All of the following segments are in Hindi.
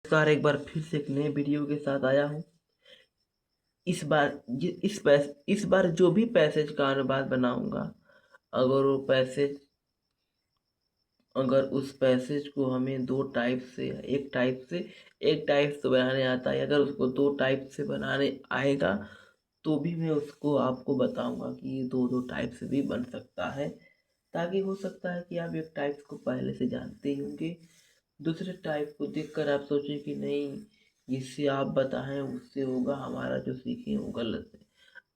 नमस्कार, एक बार फिर से एक नए वीडियो के साथ आया हूँ। इस बार जो भी पैसेज का अनुवाद बनाऊंगा, अगर वो पैसेज अगर उस पैसेज को हमें एक टाइप से बनाने आता है, अगर उसको दो टाइप से बनाने आएगा तो भी मैं उसको आपको बताऊंगा कि ये दो दो टाइप से भी बन सकता है। ताकि हो सकता है कि आप एक टाइप को पहले से जानते ही होंगे, दूसरे टाइप को देखकर आप सोचें कि नहीं, जिससे आप बताएं उससे होगा, हमारा जो सीखे वो गलत है।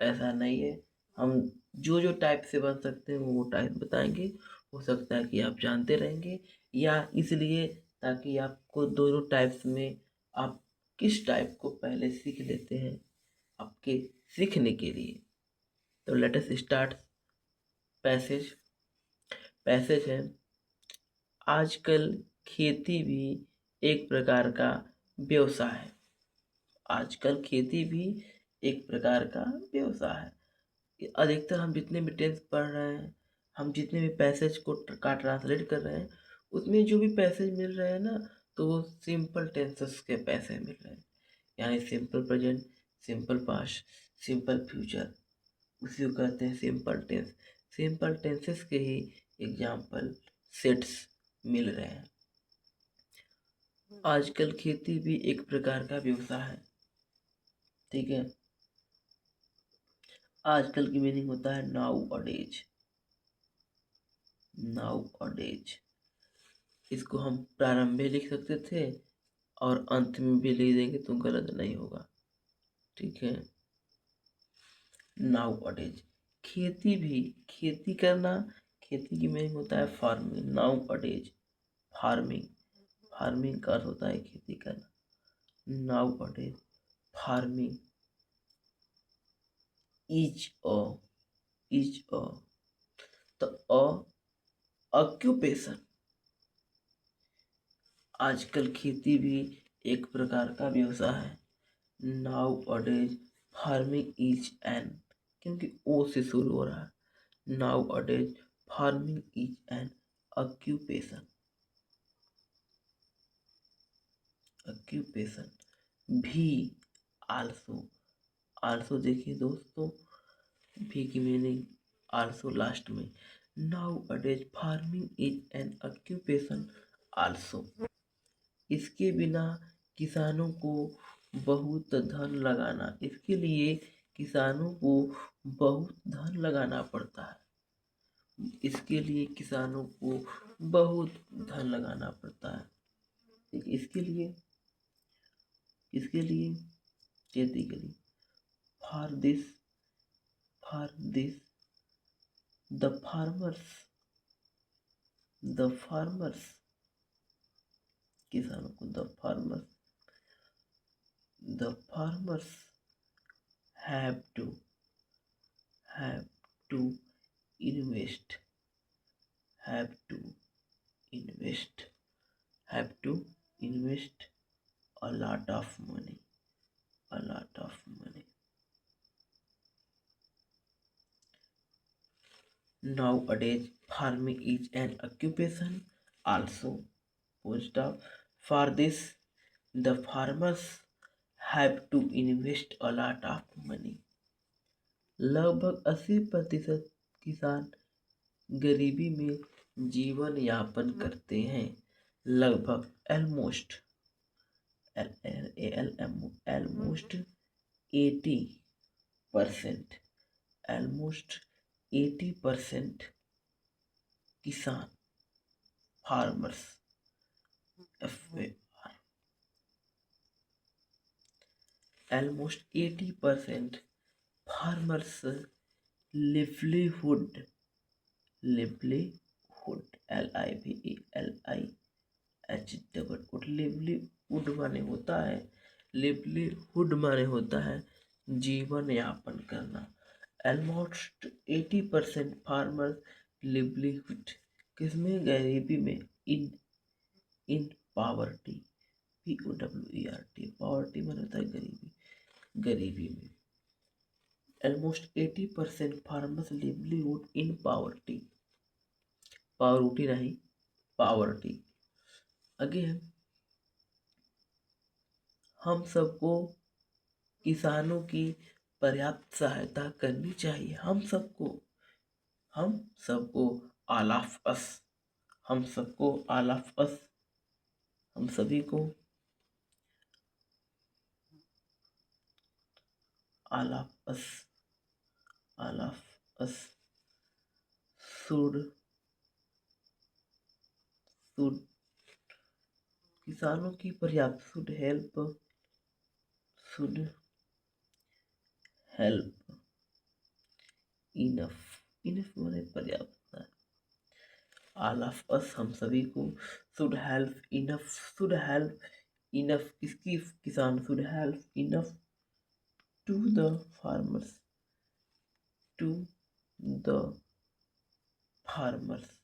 ऐसा नहीं है। हम जो जो टाइप से बन सकते हैं वो टाइप बताएंगे। हो सकता है कि आप जानते रहेंगे, या इसलिए ताकि आपको दोनों टाइप्स में आप किस टाइप को पहले सीख लेते हैं आपके सीखने के लिए। तो let us start. Passage passage है, आजकल खेती भी एक प्रकार का व्यवसाय है। आजकल खेती भी एक प्रकार का व्यवसाय है। अधिकतर हम जितने भी टेंस पढ़ रहे हैं, हम जितने भी पैसेज का ट्रांसलेट कर रहे हैं, उसमें जो भी पैसेज मिल रहे हैं ना, तो वो सिंपल टेंसेस के पैसे मिल रहे हैं। यानी simple present, simple past, simple future, उसी को कहते हैं सिंपल टेंस। सिंपल टेंसेस के ही एग्जाम्पल सेट्स मिल रहे हैं। आजकल खेती भी एक प्रकार का व्यवसाय है। ठीक है। आजकल की मीनिंग होता है नाउ अडेज। नाउ अडेज, इसको हम प्रारंभ में लिख सकते थे और अंत में भी लिख देंगे तो गलत नहीं होगा। ठीक है। नाउ अडेज, खेती करना। खेती की मीनिंग होता है फार्मिंग। नाउ अडेज फार्मिंग, फार्मिंग का अर्थ होता है खेती करना। नाउ अडेज फार्मिंग इज अ तो ऑक्यूपेशन। आजकल खेती भी एक प्रकार का व्यवसाय है। नाउ अडेज फार्मिंग इज एन, क्योंकि ओ से शुरू हो रहा है। नाउ अडेज farming is an occupation. Occupation भी आल्सो। आल्सो देखिए दोस्तों, भी की मीनिंग आल्सो लास्ट में। नाउ अडेज farming is an occupation also. इसके बिना किसानों को बहुत धन लगाना, इसके लिए किसानों को बहुत धन लगाना पड़ता है। इसके लिए किसानों को बहुत धन लगाना पड़ता है। इसके लिए खेती के लिए। फॉर दिस द फार्मर्स, किसानों को the farmers have to invest have to invest a lot of money. Nowadays farming is an occupation also. Full stop. For this the farmers have to invest a lot of money. लगभग 80% किसान गरीबी में जीवन यापन करते हैं। लगभग almost 80%, almost 80% किसान, farmers, almost 80% farmers livelihood, livelihood माने होता है जीवन यापन करना। almost 80% फार्मर livelihood, किसमें? गरीबी में। इन पॉवर्टी, POWERT, पॉवर्टी माने होता है गरीबी में। almost 80% farmers livelihood in poverty, नहीं, poverty. Again, हम सबको किसानों की पर्याप्त सहायता करनी चाहिए। हम सबको ऑल ऑफ अस, हम सबको ऑल ऑफ अस, हम सभी को all of us, all of us should should किसानों की पर्याप्त शुड हेल्प इनफ, इनफ माने पर्याप्त, ऑल ऑफ अस हम सभी को शुड हेल्प इनफ किसकी, किसान should help enough to the farmers, to the farmers,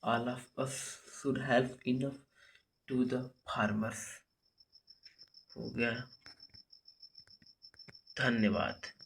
all of us should help enough to the farmers. हो गया, धन्यवाद।